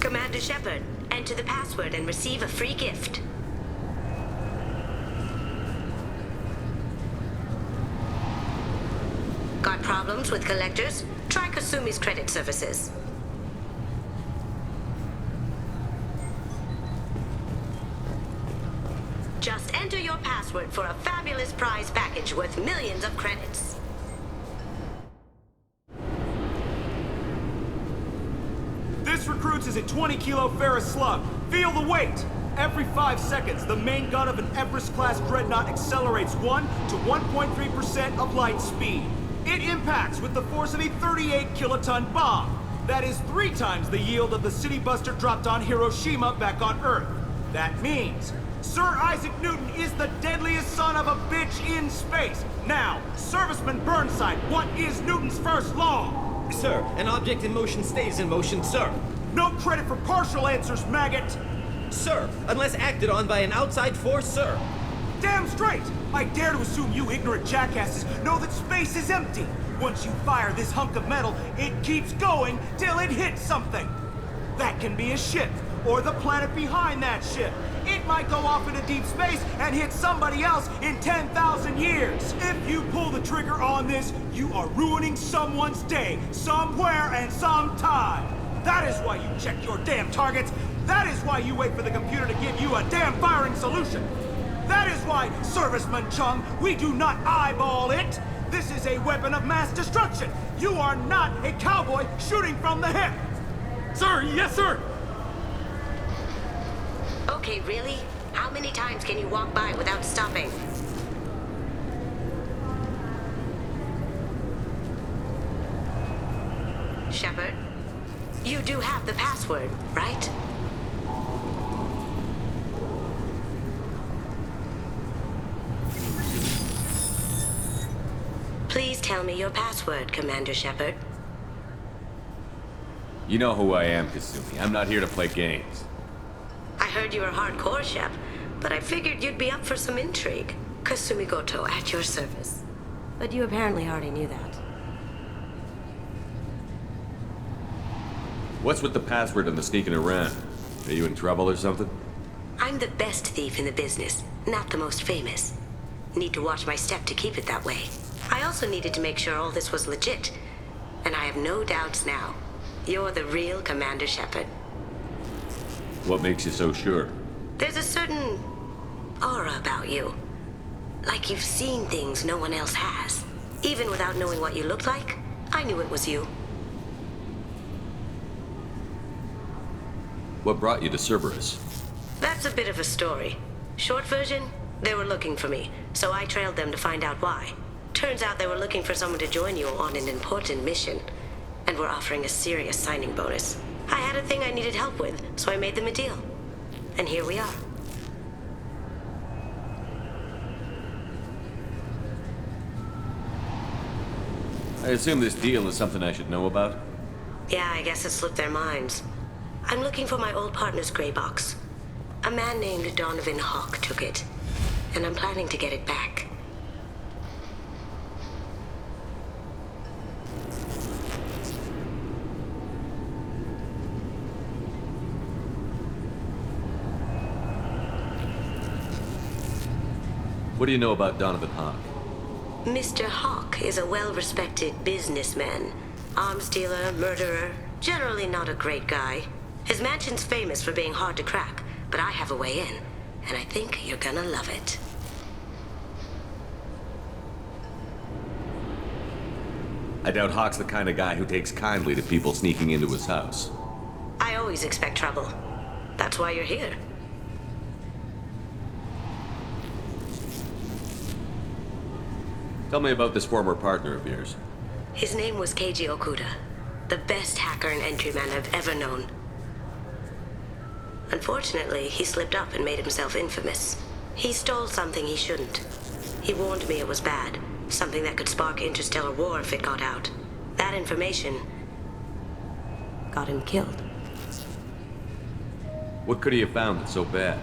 Commander Shepard, enter the password and receive a free gift. Got problems with collectors? Try Kasumi's credit services. Just enter your password for a fabulous prize package worth millions of credits. This recruits is a 20-kilo ferrous slug. Feel the weight! Every 5 seconds, the main gun of an Everest-class dreadnought accelerates 1 to 1.3% of light speed. It impacts with the force of a 38-kiloton bomb. That is 3 times the yield of the city buster dropped on Hiroshima back on Earth. That means Sir Isaac Newton is the deadliest son of a bitch in space. Now, Serviceman Burnside, what is Newton's first law? Sir, an object in motion stays in motion, sir. No credit for partial answers, maggot! Sir, unless acted on by an outside force, sir. Damn straight! I dare to assume you ignorant jackasses know that space is empty. Once you fire this hunk of metal, it keeps going till it hits something. That can be a ship, or the planet behind that ship. It might go off into deep space and hit somebody else in 10,000 years. If you pull the trigger on this, you are ruining someone's day, somewhere and sometime. That is why you check your damn targets. That is why you wait for the computer to give you a damn firing solution. That is why, Serviceman Chung, we do not eyeball it. This is a weapon of mass destruction. You are not a cowboy shooting from the hip. Sir, yes, sir! Okay, really? How many times can you walk by without stopping? Shepard, you do have the password, right? Please tell me your password, Commander Shepard. You know who I am, Kasumi. I'm not here to play games. I heard you were hardcore, Shep, but I figured you'd be up for some intrigue. Kasumi Goto, at your service. But you apparently already knew that. What's with the password and the sneaking around? Are you in trouble or something? I'm the best thief in the business, not the most famous. Need to watch my step to keep it that way. I also needed to make sure all this was legit, and I have no doubts now. You're the real Commander Shepard. What makes you so sure? There's a certain aura about you. Like you've seen things no one else has. Even without knowing what you looked like, I knew it was you. What brought you to Cerberus? That's a bit of a story. Short version, they were looking for me, so I trailed them to find out why. Turns out they were looking for someone to join you on an important mission, and were offering a serious signing bonus. I had a thing I needed help with, so I made them a deal. And here we are. I assume this deal is something I should know about? Yeah, I guess it slipped their minds. I'm looking for my old partner's gray box. A man named Donovan Hawk took it, and I'm planning to get it back. What do you know about Donovan Hawk? Mr. Hawk is a well-respected businessman. Arms dealer, murderer, generally not a great guy. His mansion's famous for being hard to crack, but I have a way in, and I think you're gonna love it. I doubt Hawk's the kind of guy who takes kindly to people sneaking into his house. I always expect trouble. That's why you're here. Tell me about this former partner of yours. His name was Keiji Okuda, the best hacker and entryman I've ever known. Unfortunately, he slipped up and made himself infamous. He stole something he shouldn't. He warned me it was bad, something that could spark interstellar war if it got out. That information got him killed. What could he have found that's so bad?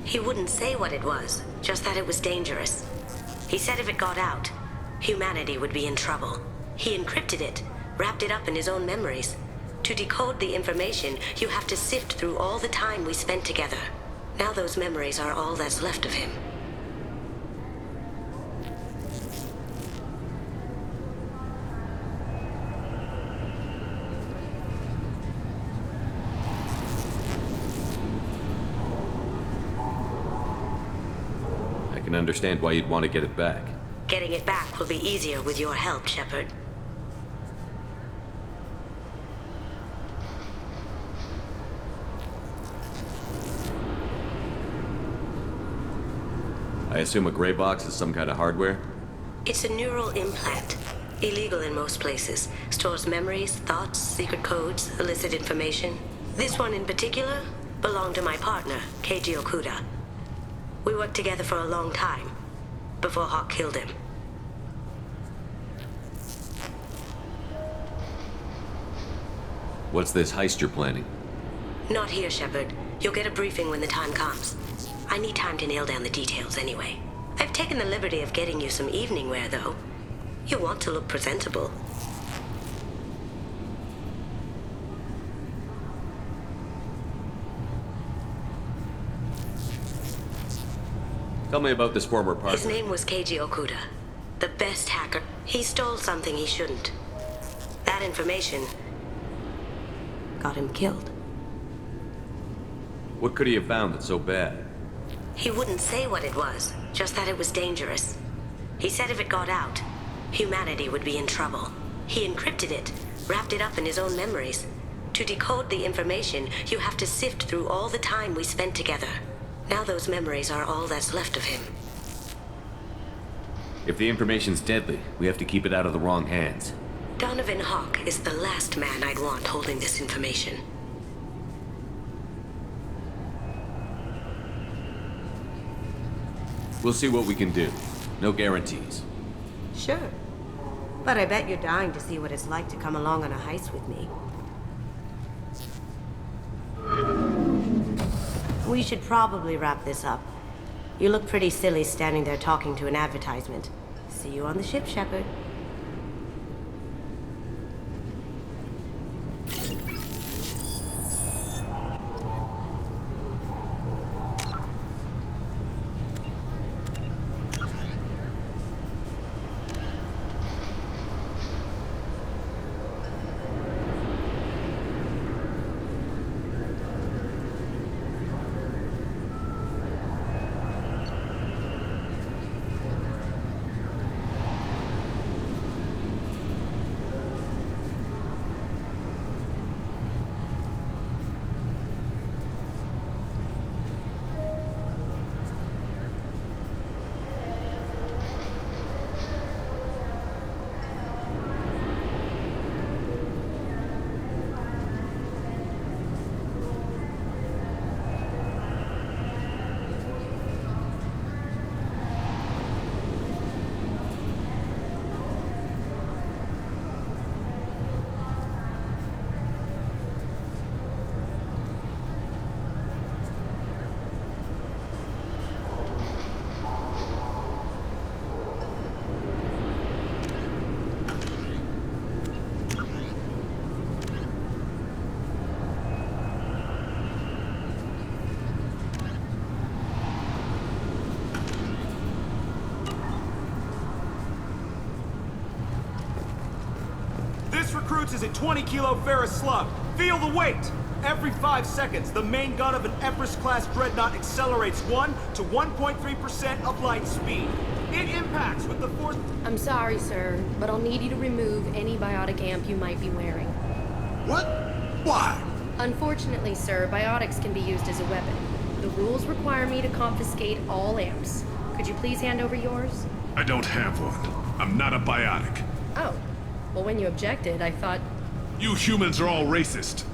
He wouldn't say what it was, just that it was dangerous. He said if it got out, humanity would be in trouble. He encrypted it, wrapped it up in his own memories. To decode the information, you have to sift through all the time we spent together. Now those memories are all that's left of him. I can understand why you'd want to get it back. Getting it back will be easier with your help, Shepard. I assume a gray box is some kind of hardware? It's a neural implant. Illegal in most places. Stores memories, thoughts, secret codes, illicit information. This one in particular belonged to my partner, Keiji Okuda. We worked together for a long time, before Hawk killed him. What's this heist you're planning? Not here, Shepard. You'll get a briefing when the time comes. I need time to nail down the details anyway. I've taken the liberty of getting you some evening wear, though. You want to look presentable. Tell me about this former partner. His name was Keiji Okuda. The best hacker. He stole something he shouldn't. That information got him killed. What could he have found that's so bad? He wouldn't say what it was, just that it was dangerous. He said if it got out, humanity would be in trouble. He encrypted it, wrapped it up in his own memories. To decode the information, you have to sift through all the time we spent together. Now those memories are all that's left of him. If the information's deadly, we have to keep it out of the wrong hands. Donovan Hawk is the last man I'd want holding this information. We'll see what we can do. No guarantees. Sure. But I bet you're dying to see what it's like to come along on a heist with me. We should probably wrap this up. You look pretty silly standing there talking to an advertisement. See you on the ship, Shepard. Recruits is a 20-kilo ferrous slug. Feel the weight! Every 5 seconds, the main gun of an Empress-class dreadnought accelerates 1 to 1.3% of light speed. It impacts with the force... I'm sorry, sir, but I'll need you to remove any biotic amp you might be wearing. What? Why? Unfortunately, sir, biotics can be used as a weapon. The rules require me to confiscate all amps. Could you please hand over yours? I don't have one. I'm not a biotic. Oh. Well, when you objected, I thought... You humans are all racist.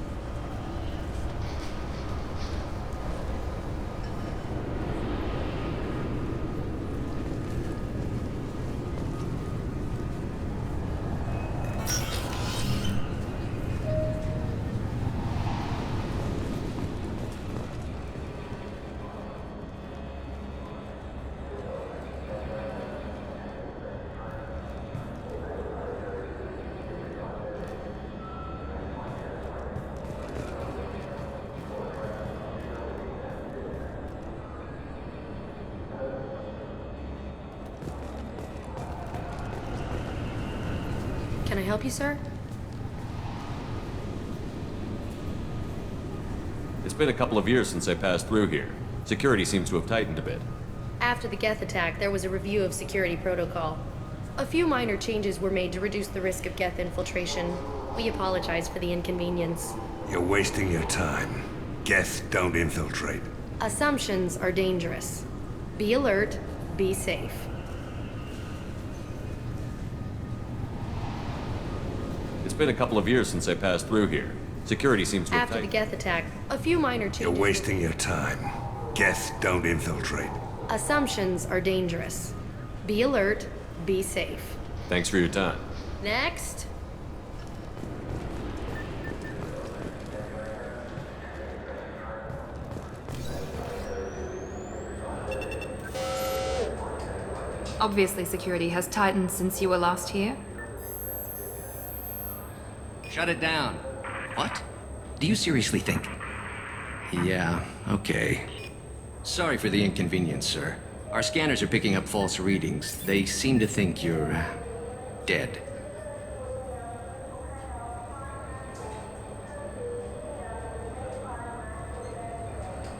I help you, sir? It's been a couple of years since I passed through here. Security seems to have tightened a bit. After the Geth attack, there was a review of security protocol. A few minor changes were made to reduce the risk of Geth infiltration. We apologize for the inconvenience. You're wasting your time. Geth don't infiltrate. Assumptions are dangerous. Be alert, be safe. It's been a couple of years since I passed through here. Security seems to have After the tightened. Geth attack, a few minor changes. You're wasting your time. Geth don't infiltrate. Assumptions are dangerous. Be alert, be safe. Thanks for your time. Next. Obviously, security has tightened since you were last here. Shut it down. What? Do you seriously think? Yeah, okay. Sorry for the inconvenience, sir. Our scanners are picking up false readings. They seem to think you're, dead.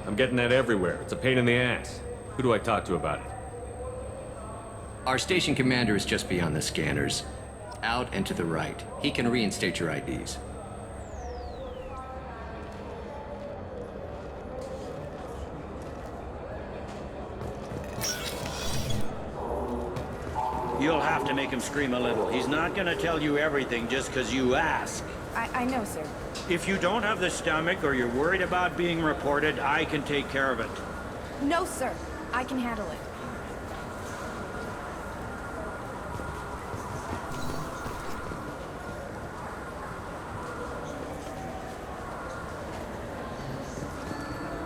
I'm getting that everywhere. It's a pain in the ass. Who do I talk to about it? Our station commander is just beyond the scanners. Out and to the right. He can reinstate your IDs. You'll have to make him scream a little. He's not gonna tell you everything just because you ask. I know, sir. If you don't have the stomach or you're worried about being reported, I can take care of it. No, sir. I can handle it.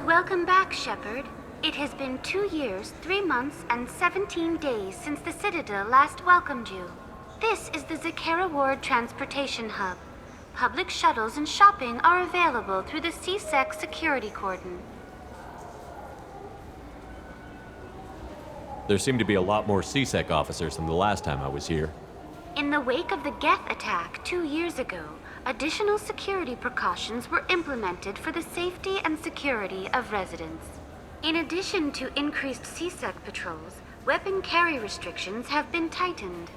Welcome back, Shepard. It has been 2 years, 3 months, and 17 days since the Citadel last welcomed you. This is the Zakera Ward Transportation Hub. Public shuttles and shopping are available through the C-Sec security cordon. There seem to be a lot more C-Sec officers than the last time I was here. In the wake of the Geth attack 2 years ago, additional security precautions were implemented for the safety and security of residents. In addition to increased C-Sec patrols, weapon carry restrictions have been tightened.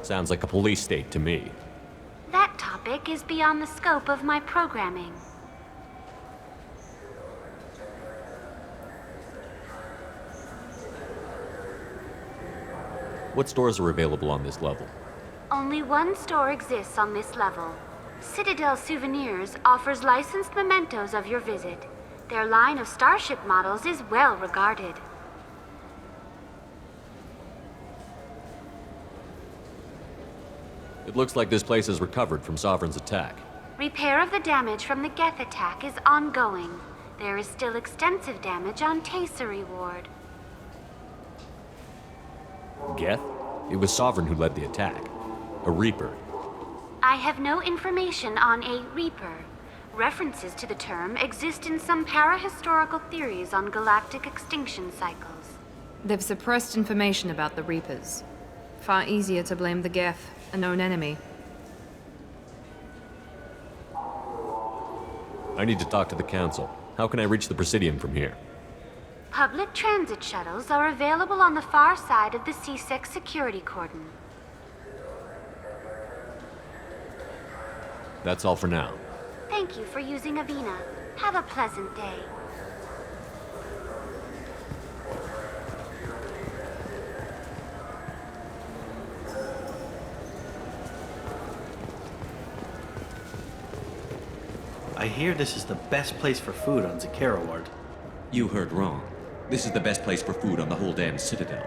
Sounds like a police state to me. That topic is beyond the scope of my programming. What stores are available on this level? Only one store exists on this level. Citadel Souvenirs offers licensed mementos of your visit. Their line of starship models is well regarded. It looks like this place has recovered from Sovereign's attack. Repair of the damage from the Geth attack is ongoing. There is still extensive damage on Tasery Ward. Geth? It was Sovereign who led the attack. A Reaper. I have no information on a Reaper. References to the term exist in some parahistorical theories on galactic extinction cycles. They've suppressed information about the Reapers. Far easier to blame the Geth, a known enemy. I need to talk to the Council. How can I reach the Presidium from here? Public transit shuttles are available on the far side of the C-Sec security cordon. That's all for now. Thank you for using Avina. Have a pleasant day. I hear this is the best place for food on Zakera Ward. You heard wrong. This is the best place for food on the whole damn Citadel.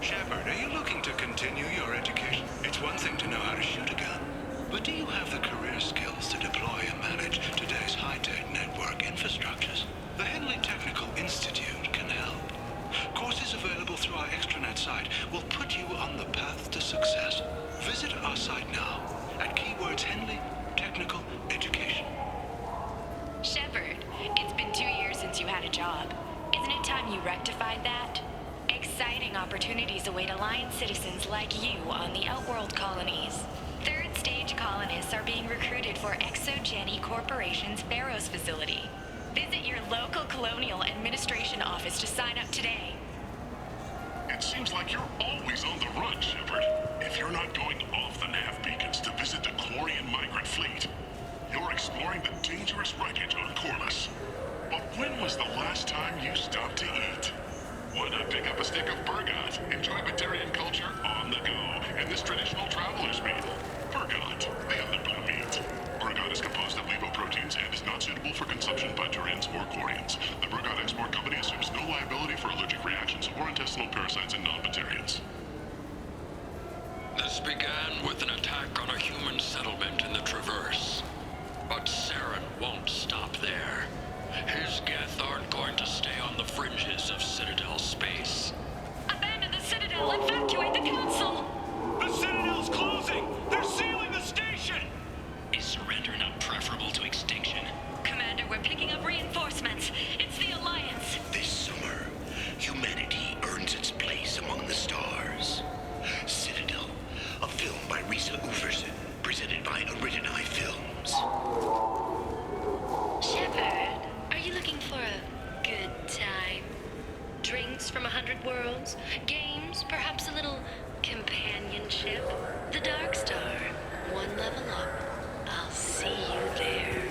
Shepard, are you looking to continue your education? It's one thing to know how to shoot a gun, but do you have the career skills to deploy and manage today's high-tech network infrastructures? The Henley Technical Institute can help. Courses available through our extranet site will put you on the path to success. Visit our site now at keywords Henley Technical Education. Shepard, it's been 2 years since you had a job. Isn't it time you rectified that? Exciting opportunities await Alliance citizens like you on the Outworld colonies. Third-stage colonists are being recruited for ExoGeni Corporation's Barrows facility. Visit your local Colonial Administration office to sign up today. It seems like you're always on the run, Shepard. If you're not going off the nav beacons to visit the Quarian migrant fleet, you're exploring the dangerous wreckage on Corliss. But when was the last time you stopped to eat? Why not pick up a stick of Burgot? Enjoy Batarian culture on the go in this traditional traveler's meal. Burgot, the other blue meat. Burgot is composed of lipoproteins and is not suitable for consumption by Turians or Quarians. The Burgot Export Company assumes no liability for allergic reactions or intestinal parasites in non-Batarians. This began with an attack on a human settlement in the Traverse. But Saren won't stop there. His Geth aren't going to stay on the fringes of Citadel space. Abandon the Citadel! Evacuate the Council! The Citadel's closing! They're sealing the station! Is surrender not preferable to extinction? Commander, we're picking up reinforcements. It's the Alliance. This summer, humanity earns its place among the stars. Citadel, a film by Risa Uferson, presented by Originai Films. Shepard, are you looking for a good time? Drinks from 100 worlds? Games? Perhaps a little companionship? The Dark Star. One level up. I'll see you there.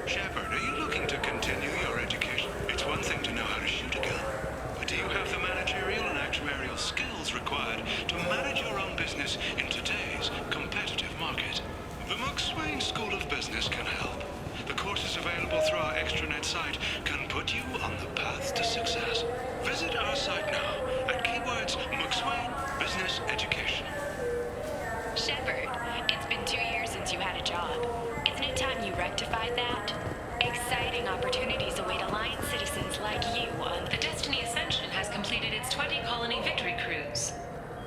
Shepard, are you looking to continue your education? It's one thing to know how to shoot a gun, but do you have the managerial and actuarial skills required to manage your own business in today's competitive market? The McSwain School of Business can help. The courses available through our extranet site can put you on the path to success. Visit our site now at keywords McSwain Business Education. Shepard, it's been 2 years since you had a job. Isn't it time you rectified that? Exciting opportunities await Alliance citizens like you on The Destiny Ascension has completed its 20-colony victory cruise.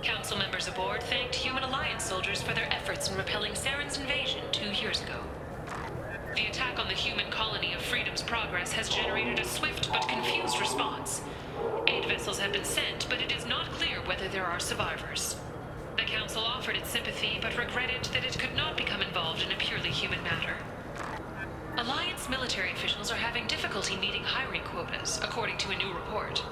Council members aboard thanked Human Alliance soldiers for their efforts in repelling Saren's invasion 2 years ago. The attack on the human colony of Freedom's Progress has generated a swift but confused response. Aid vessels have been sent, but it is not clear whether there are survivors. The Council offered its sympathy, but regretted that it could not become involved in a purely human matter. Alliance military officials are having difficulty meeting hiring quotas, according to a new report.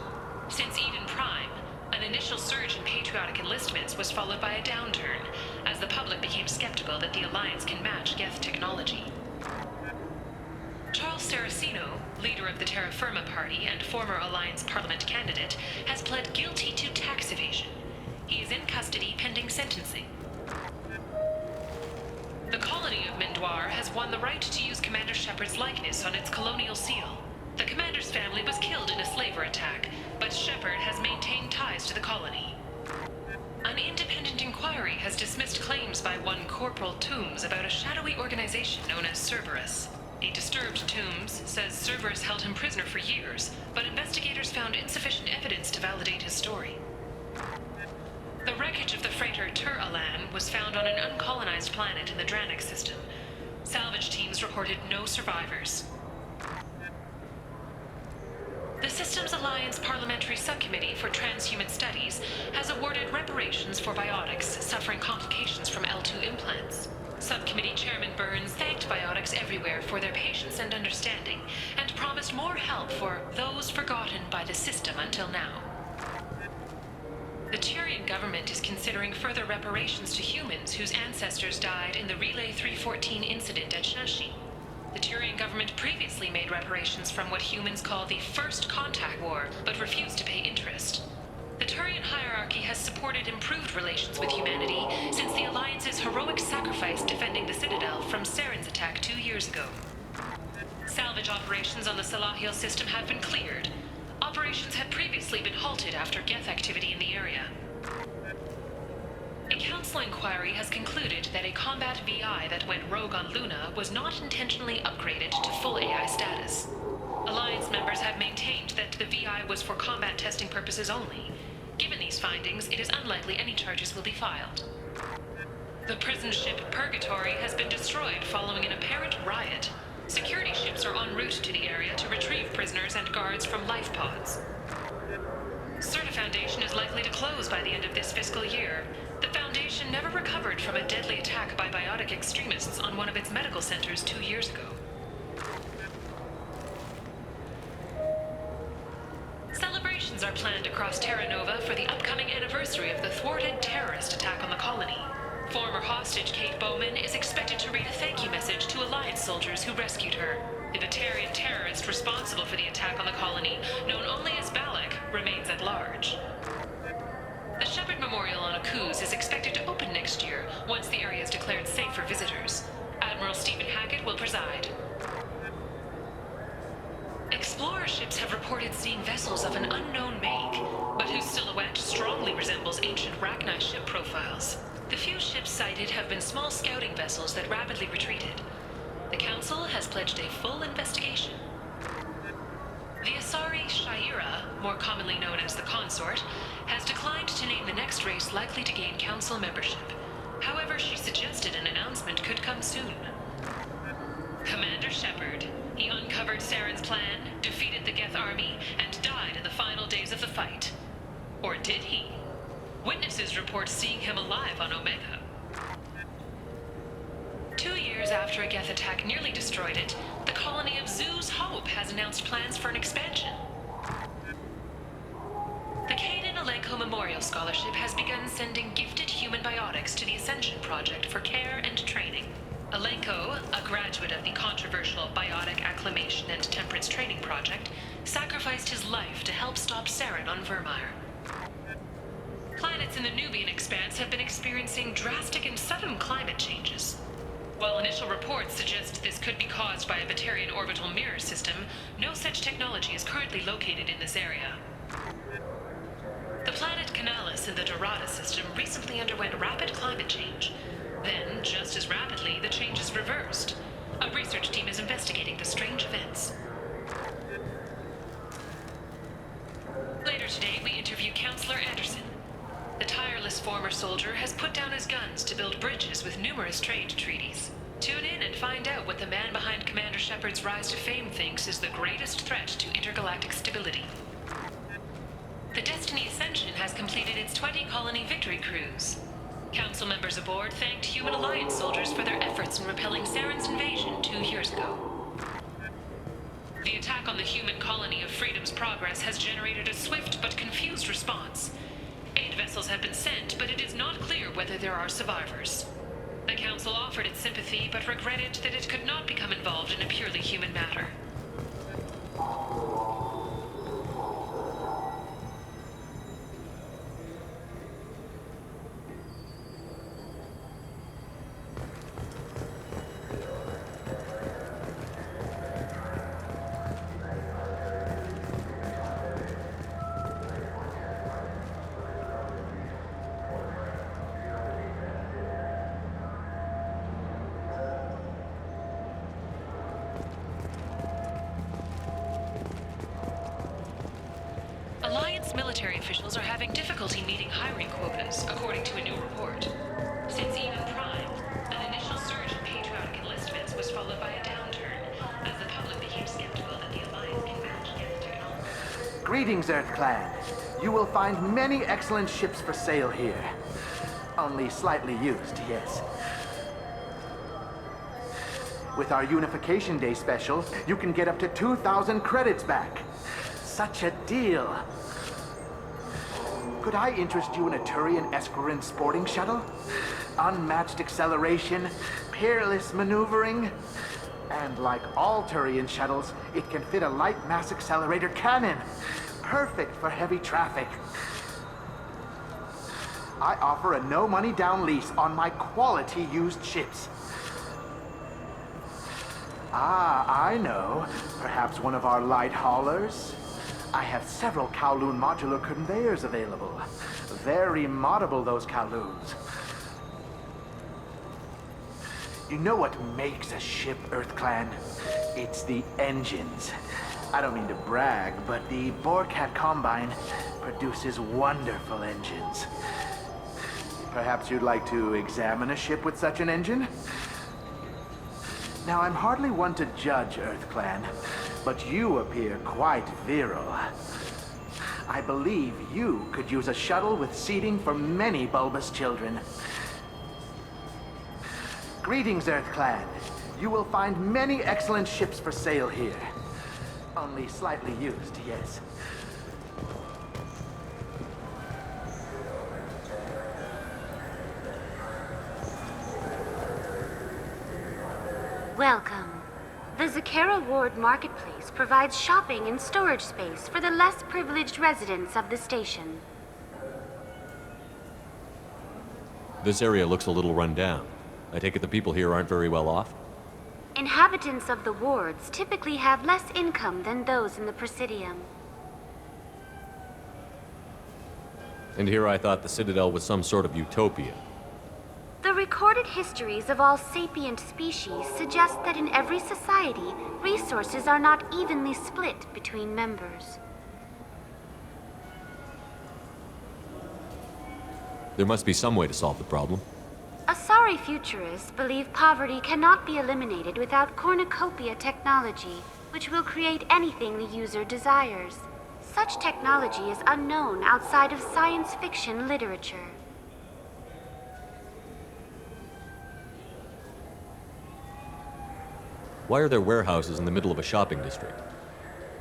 Since Eden Prime, an initial surge in patriotic enlistments was followed by a downturn, as the public became skeptical that the Alliance can match Geth technology. Charles Saraceno, leader of the Terra Firma Party and former Alliance Parliament candidate, has pled guilty to tax evasion. He is in custody pending sentencing. The colony of Mindoir has won the right to use Commander Shepard's likeness on its colonial seal. The commander's family was killed in a slaver attack, but Shepard has maintained ties to the colony. An independent inquiry has dismissed claims by one Corporal Toombs about a shadowy organization known as Cerberus. A disturbed Toombs says Cerberus held him prisoner for years, but investigators found insufficient evidence to validate his story. The wreckage of the freighter Tur-Alan was found on an uncolonized planet in the Dranik system. Salvage teams reported no survivors. The Systems Alliance Parliamentary Subcommittee for Transhuman Studies has awarded reparations for biotics suffering complications from L2 implants. Subcommittee Chairman Burns thanked biotics everywhere for their patience and understanding, and promised more help for those forgotten by the system until now. The Turian government is considering further reparations to humans whose ancestors died in the Relay 314 incident at Shashi. The Turian government previously made reparations from what humans call the First Contact War, but refused to pay interest. The Turian hierarchy has supported improved relations with humanity since the Alliance's heroic sacrifice defending the Citadel from Saren's attack 2 years ago. Salvage operations on the Salahiel system have been cleared. operations had previously been halted after Geth activity in the area. A council inquiry has concluded that a combat VI that went rogue on Luna was not intentionally upgraded to full AI status. Alliance members have maintained that the VI was for combat testing purposes only. Given these findings, it is unlikely any charges will be filed. The prison ship Purgatory has been destroyed following an apparent riot. Security ships are en route to the area to retrieve prisoners and guards from life pods. Certa Foundation is likely to close by the end of this fiscal year. The Foundation never recovered from a deadly attack by biotic extremists on one of its medical centers 2 years ago. Celebrations are planned across Terra Nova for the upcoming anniversary of the thwarted terrorist attack on the colony. Former hostage Kate Bowman is expected to read a thank you message to Alliance soldiers who rescued her. The Batarian terrorist responsible for the attack on the colony, known only as Balak, remains at large. The Shepard Memorial on Akuz is expected to open next year, once the area is declared safe for visitors. Admiral Stephen Hackett will preside. Explorer ships have reported seeing vessels of an unknown make, but whose silhouette strongly resembles ancient Rachni ship profiles. The few ships sighted have been small scouting vessels that rapidly retreated. The Council has pledged a full investigation. The Asari Shaira, more commonly known as the Consort, has declined to name the next race likely to gain Council membership. However, she suggested an announcement could come soon. Commander Shepard. He uncovered Saren's plan, defeated the Geth army, and died in the final days of the fight. Or did he? Witnesses report seeing him alive on Omega. 2 years after a Geth attack nearly destroyed it, the colony of Zoo's Hope has announced plans for an expansion. The Kaden Alenko Memorial Scholarship has begun sending gifted human biotics to the Ascension Project for care and training. Alenko, a graduate of the controversial Biotic Acclimation and Temperance Training Project, sacrificed his life to help stop Saren on Vermeer. Planets in the Nubian expanse have been experiencing drastic and sudden climate changes. While initial reports suggest this could be caused by a Batarian orbital mirror system, no such technology is currently located in this area. The planet Canalis in the Dorada system recently underwent rapid climate change. Then, just as rapidly, the change is reversed. A research team is investigating the strange events. Later today, we interview Counselor Anderson. The tireless former soldier has put down his guns to build bridges with numerous trade treaties. Tune in and find out what the man behind Commander Shepard's rise to fame thinks is the greatest threat to intergalactic stability. The Destiny Ascension has completed its 20-colony victory cruise. Council members aboard thanked Human Alliance soldiers for their efforts in repelling Saren's invasion 2 years ago. The attack on the human colony of Freedom's Progress has generated a swift but confused response. Aid vessels have been sent, but it is not clear whether there are survivors. The Council offered its sympathy, but regretted that it could not become involved in a purely human matter. Alliance military officials are having difficulty meeting hiring quotas, according to a new report. Since Eden Prime, an initial surge in patriotic enlistments was followed by a downturn, as the public became skeptical that the Alliance can match Geth technology. Greetings, Earth Clan. You will find many excellent ships for sale here. Only slightly used, yes. With our Unification Day special, you can get up to 2,000 credits back. Such a deal. Could I interest you in a Turian Esquirine sporting shuttle? Unmatched acceleration, peerless maneuvering, and like all Turian shuttles, it can fit a light mass accelerator cannon. Perfect for heavy traffic. I offer a no-money down lease on my quality used ships. Ah, I know. Perhaps one of our light haulers? I have several Kowloon modular conveyors available. Very moddable, those Kowloons. You know what makes a ship, EarthClan? It's the engines. I don't mean to brag, but the Borcat Combine produces wonderful engines. Perhaps you'd like to examine a ship with such an engine? Now, I'm hardly one to judge, EarthClan, but you appear quite virile. I believe you could use a shuttle with seating for many bulbous children. Greetings, EarthClan. You will find many excellent ships for sale here. Only slightly used, yes. Welcome. The Zakera Ward Marketplace provides shopping and storage space for the less privileged residents of the station. This area looks a little run down. I take it the people here aren't very well off? Inhabitants of the wards typically have less income than those in the Presidium. And here I thought the Citadel was some sort of utopia. The recorded histories of all sapient species suggest that in every society, resources are not evenly split between members. There must be some way to solve the problem. Asari futurists believe poverty cannot be eliminated without cornucopia technology, which will create anything the user desires. Such technology is unknown outside of science fiction literature. Why are there warehouses in the middle of a shopping district?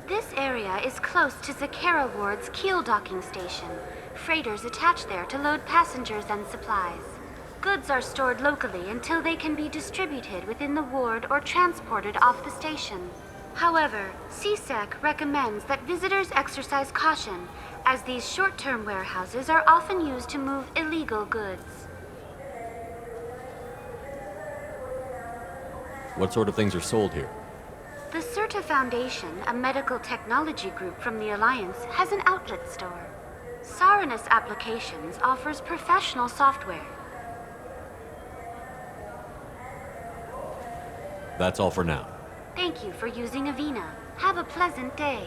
This area is close to Zakera Ward's keel docking station. Freighters attach there to load passengers and supplies. Goods are stored locally until they can be distributed within the ward or transported off the station. However, CSEC recommends that visitors exercise caution, as these short-term warehouses are often used to move illegal goods. What sort of things are sold here? The Certa Foundation, a medical technology group from the Alliance, has an outlet store. Saranus Applications offers professional software. That's all for now. Thank you for using Avina. Have a pleasant day.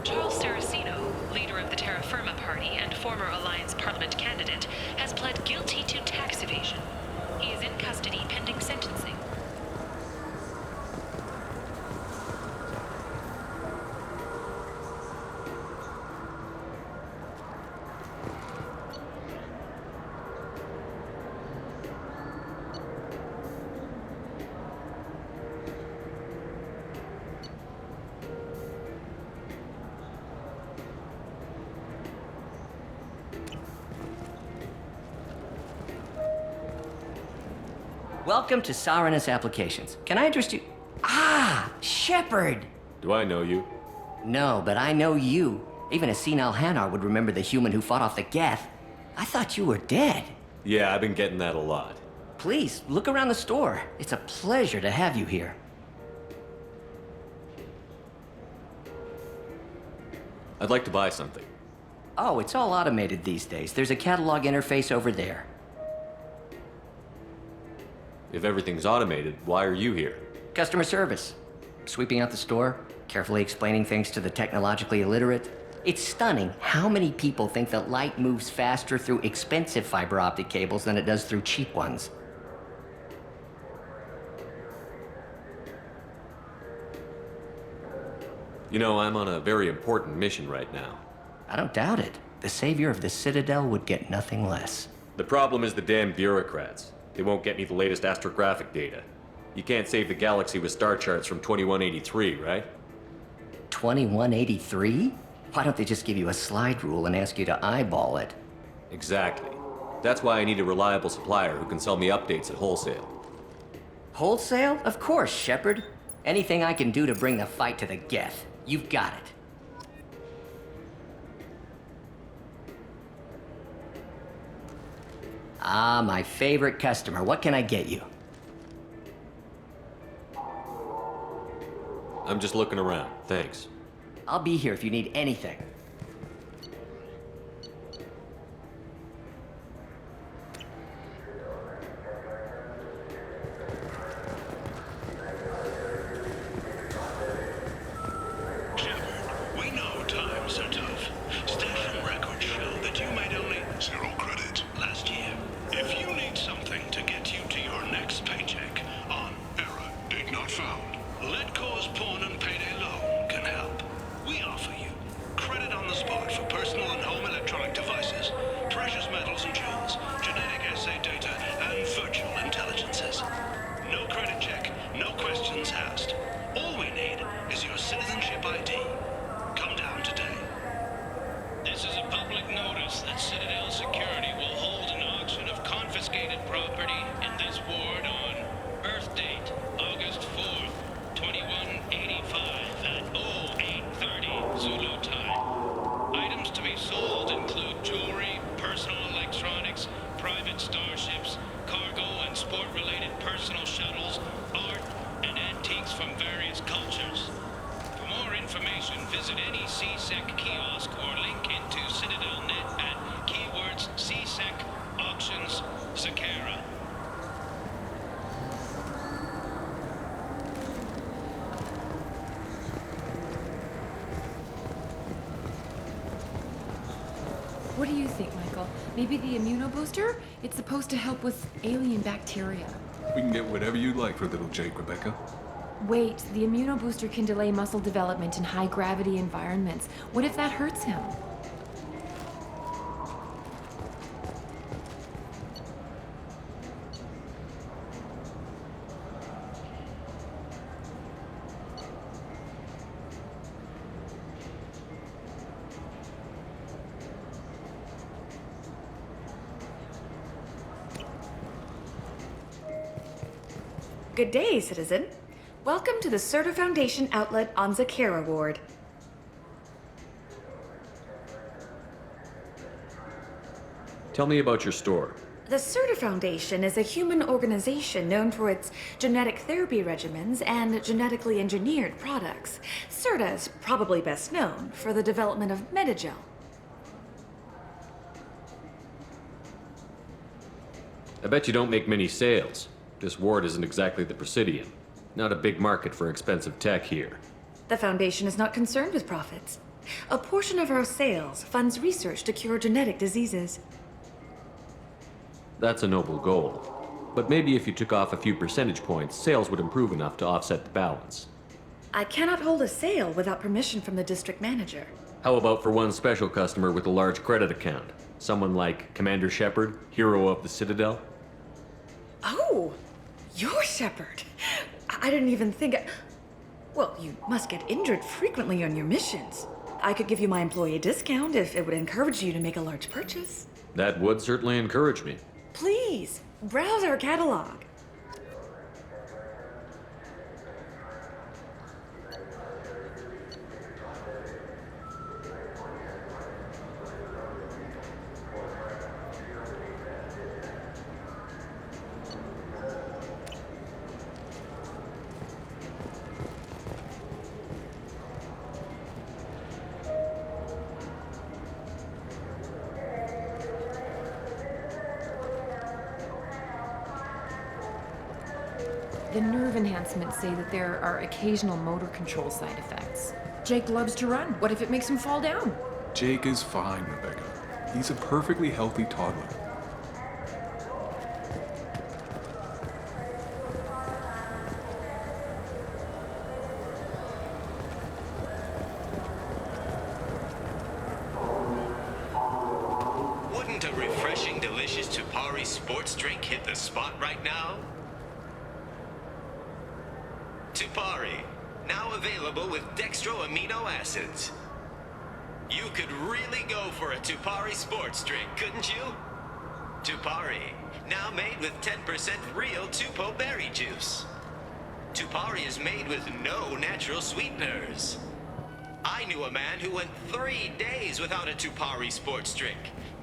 Charles Saraceno, leader of the Terra Firma Party and former Alliance Parliament candidate, has pled guilty to tax evasion. He is in custody pending sentencing. Welcome to Saranus Applications. Can I interest you? Ah, Shepard! Do I know you? No, but I know you. Even a senile Hanar would remember the human who fought off the Geth. I thought you were dead. Yeah, I've been getting that a lot. Please, look around the store. It's a pleasure to have you here. I'd like to buy something. Oh, it's all automated these days. There's a catalog interface over there. If everything's automated, why are you here? Customer service. Sweeping out the store, carefully explaining things to the technologically illiterate. It's stunning how many people think that light moves faster through expensive fiber optic cables than it does through cheap ones. You know, I'm on a very important mission right now. I don't doubt it. The savior of the Citadel would get nothing less. The problem is the damn bureaucrats. They won't get me the latest astrographic data. You can't save the galaxy with star charts from 2183, right? 2183? Why don't they just give you a slide rule and ask you to eyeball it? Exactly. That's why I need a reliable supplier who can sell me updates at wholesale. Wholesale? Of course, Shepard. Anything I can do to bring the fight to the Geth. You've got it. Ah, my favorite customer. What can I get you? I'm just looking around. Thanks. I'll be here if you need anything. We know times are tough. Station records show that you made only 0 credit last year. If you need something to get you to your next paycheck on error, date not found, Let Cause Pawn and Payday Loan can help. We offer you credit on the spot for personal and home electronic devices, precious metals and jewels, genetic assay data, and virtual intelligences. No credit check, no questions asked. All we need is your citizenship ID. Come down today. This is a public notice that Citadel Security will hold an auction of confiscated property in this ward on birth date, August 4th, 2185 at 0830 Zulu time. Items to be sold include jewelry, personal electronics, private starships, cargo and sport-related personal shuttles, art, and antiques from various cultures. For more information, visit any CSEC kiosk or link into CitadelNet at keywords CSEC Auctions Zakera. What do you think, Michael? Maybe the immunobooster? It's supposed to help with alien bacteria. We can get whatever you like for little Jake, Rebecca. Wait, the immunobooster can delay muscle development in high-gravity environments. What if that hurts him? Good day, citizen. Welcome to the Certa Foundation outlet on Zakera Ward. Tell me about your store. The Certa Foundation is a human organization known for its genetic therapy regimens and genetically engineered products. Certa is probably best known for the development of Metagel. I bet you don't make many sales. This ward isn't exactly the Presidium. Not a big market for expensive tech here. The Foundation is not concerned with profits. A portion of our sales funds research to cure genetic diseases. That's a noble goal. But maybe if you took off a few percentage points, sales would improve enough to offset the balance. I cannot hold a sale without permission from the district manager. How about for one special customer with a large credit account? Someone like Commander Shepard, hero of the Citadel? Oh, you're Shepard. I didn't even think. Well, you must get injured frequently on your missions. I could give you my employee discount if it would encourage you to make a large purchase. That would certainly encourage me. Please, browse our catalog. The nerve enhancements say that there are occasional motor control side effects. Jake loves to run. What if it makes him fall down? Jake is fine, Rebecca. He's a perfectly healthy toddler. Wouldn't a refreshing, delicious Tupari sports drink hit the spot right now? Tupari, now available with dextro amino acids. You could really go for a Tupari sports drink, couldn't you? Tupari, now made with 10% real Tupo berry juice. Tupari is made with no natural sweeteners. I knew a man who went 3 days without a Tupari sports drink.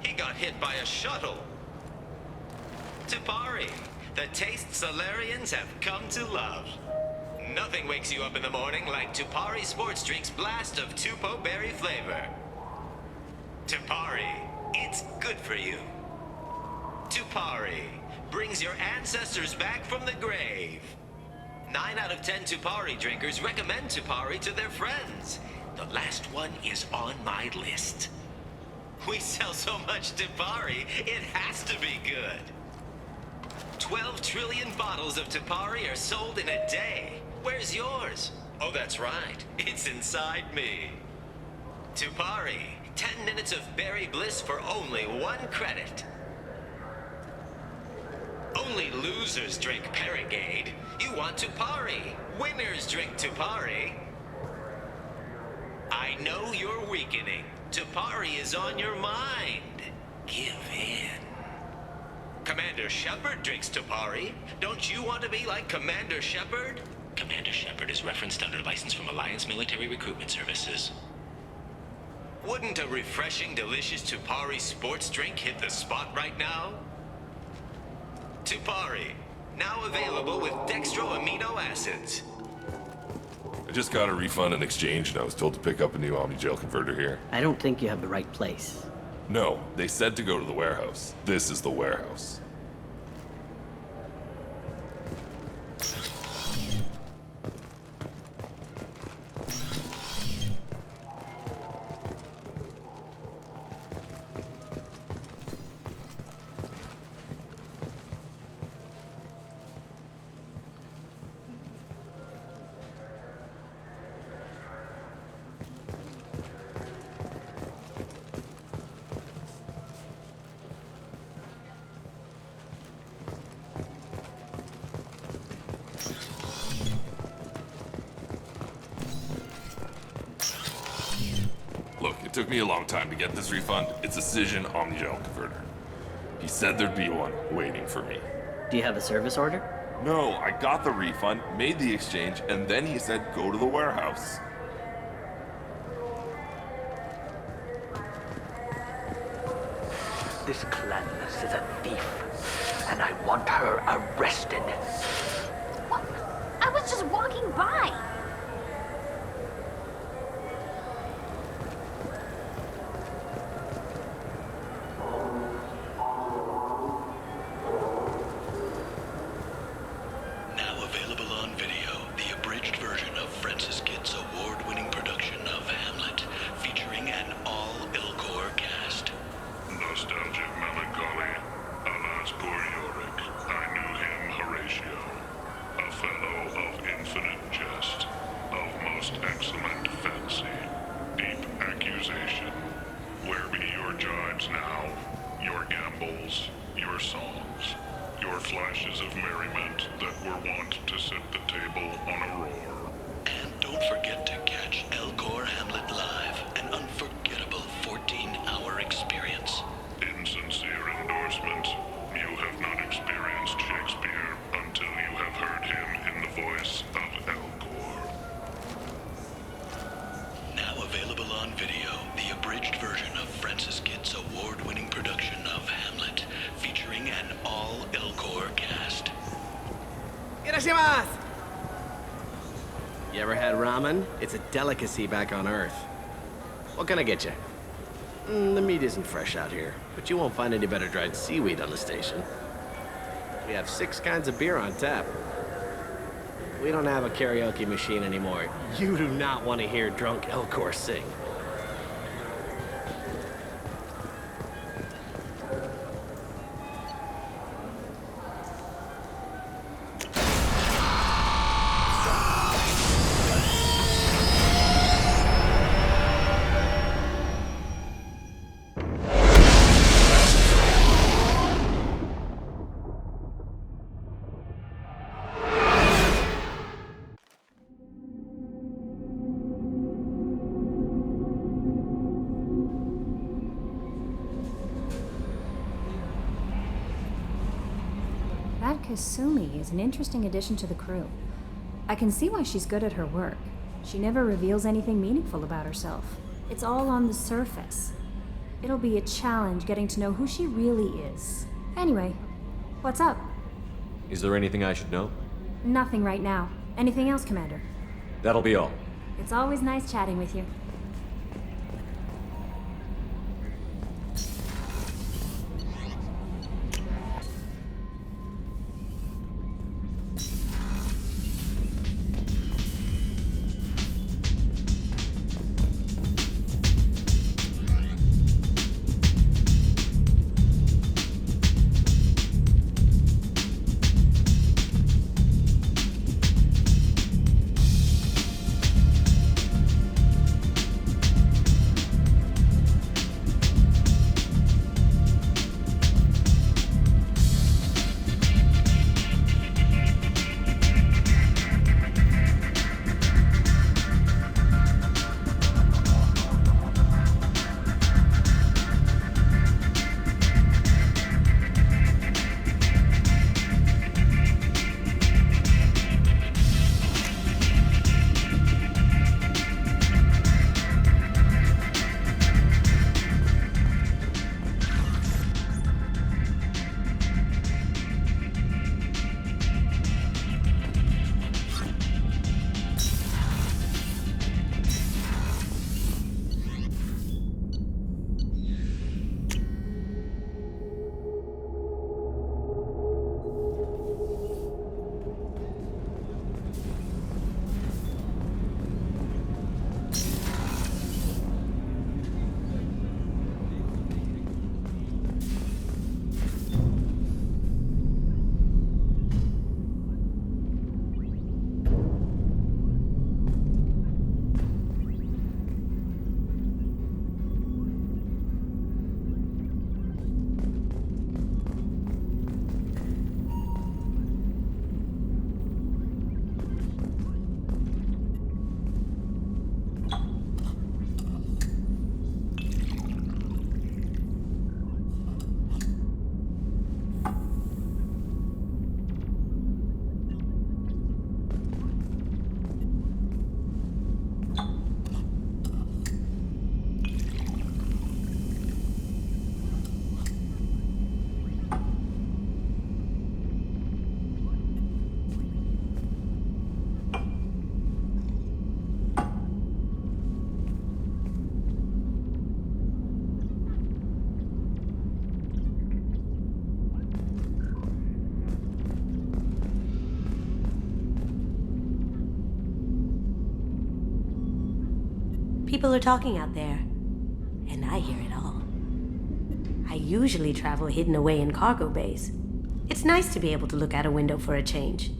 He got hit by a shuttle. Tupari, the taste Solarians have come to love. Nothing wakes you up in the morning like Tupari Sports Drink's blast of Tupo berry flavor. Tupari, it's good for you. Tupari brings your ancestors back from the grave. 9 out of 10 Tupari drinkers recommend Tupari to their friends. The last one is on my list. We sell so much Tupari, it has to be good. 12 trillion bottles of Tupari are sold in a day. Where's yours? Oh, that's right. It's inside me. Tupari, 10 minutes of berry bliss for only 1 credit. Only losers drink Paragade. You want Tupari. Winners drink Tupari. I know you're weakening. Tupari is on your mind. Give in. Commander Shepard drinks Tupari. Don't you want to be like Commander Shepard? Commander Shepard is referenced under license from Alliance Military Recruitment Services. Wouldn't a refreshing, delicious Tupari sports drink hit the spot right now? Tupari, now available with dextro amino acids. I just got a refund and exchange, and I was told to pick up a new Omni-Gel converter here. I don't think you have the right place. No, they said to go to the warehouse. This is the warehouse. Look, it took me a long time to get this refund. It's a Cision Omni-Gel converter. He said there'd be one waiting for me. Do you have a service order? No, I got the refund, made the exchange, and then he said go to the warehouse. This Clanless is a thief, and I want her arrested. What? I was just walking by. Now available on video, the abridged version of Francis Kidd's award-winning production of Hamlet, featuring an all-Ilcor cast. Nostalgic melancholy, alas poor Yorick. I knew him, Horatio. A fellow of infinite jest, of most excellent fancy, deep accusation. Where be your jibes now, your gambols, your songs, your flashes of merriment that were wont to set the table on a roar? And don't forget to catch Elcor Hamlet live, an unforgettable 14-hour experience. Insincere endorsement. You have not experienced Shakespeare until you have heard him in the voice of Elcor. Now available on video, the abridged version of Francis Kidd's award-winning production of Hamlet, featuring an all-Ilcor cast. Irashimasu! You ever had ramen? It's a delicacy back on Earth. What can I get you? The meat isn't fresh out here, but you won't find any better dried seaweed on the station. We have 6 kinds of beer on tap. We don't have a karaoke machine anymore. You do not want to hear drunk Elcor sing. That Kasumi is an interesting addition to the crew. I can see why she's good at her work. She never reveals anything meaningful about herself. It's all on the surface. It'll be a challenge getting to know who she really is. Anyway, What's up? Is there anything I should know? Nothing right now. Anything else, Commander? That'll be all. It's always nice chatting with you. People are talking out there, and I hear it all. I usually travel hidden away in cargo bays. It's nice to be able to look out a window for a change.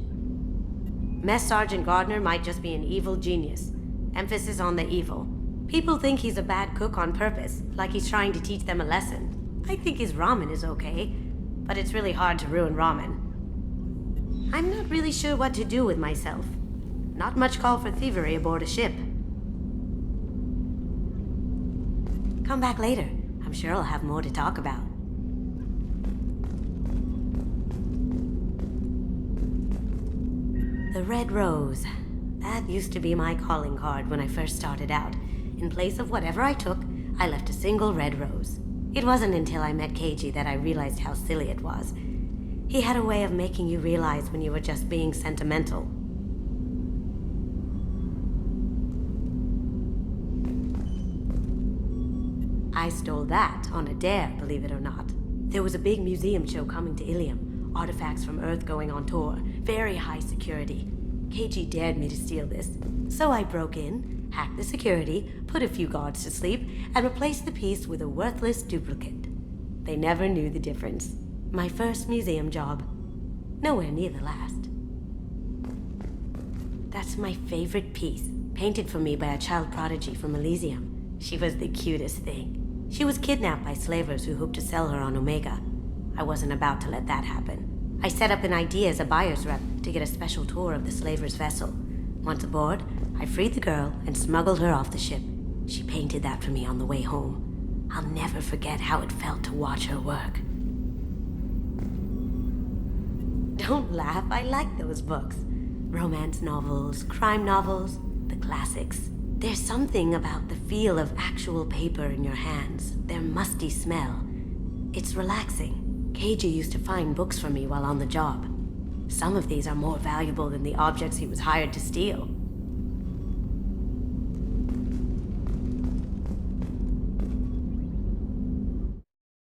Mess Sergeant Gardner might just be an evil genius. Emphasis on the evil. People think he's a bad cook on purpose, like he's trying to teach them a lesson. I think his ramen is okay, but it's really hard to ruin ramen. I'm not really sure what to do with myself. Not much call for thievery aboard a ship. Come back later. I'm sure I'll have more to talk about. The Red Rose. That used to be my calling card when I first started out. In place of whatever I took, I left a single red rose. It wasn't until I met Keiji that I realized how silly it was. He had a way of making you realize when you were just being sentimental. I stole that on a dare, believe it or not. There was a big museum show coming to Ilium. Artifacts from Earth going on tour. Very high security. Keiji dared me to steal this. So I broke in, hacked the security, put a few guards to sleep, and replaced the piece with a worthless duplicate. They never knew the difference. My first museum job. Nowhere near the last. That's my favorite piece, painted for me by a child prodigy from Elysium. She was the cutest thing. She was kidnapped by slavers who hoped to sell her on Omega. I wasn't about to let that happen. I set up an idea as a buyer's rep to get a special tour of the slaver's vessel. Once aboard, I freed the girl and smuggled her off the ship. She painted that for me on the way home. I'll never forget how it felt to watch her work. Don't laugh, I like those books. Romance novels, crime novels, the classics. There's something about the feel of actual paper in your hands, their musty smell. It's relaxing. Keiji used to find books for me while on the job. Some of these are more valuable than the objects he was hired to steal.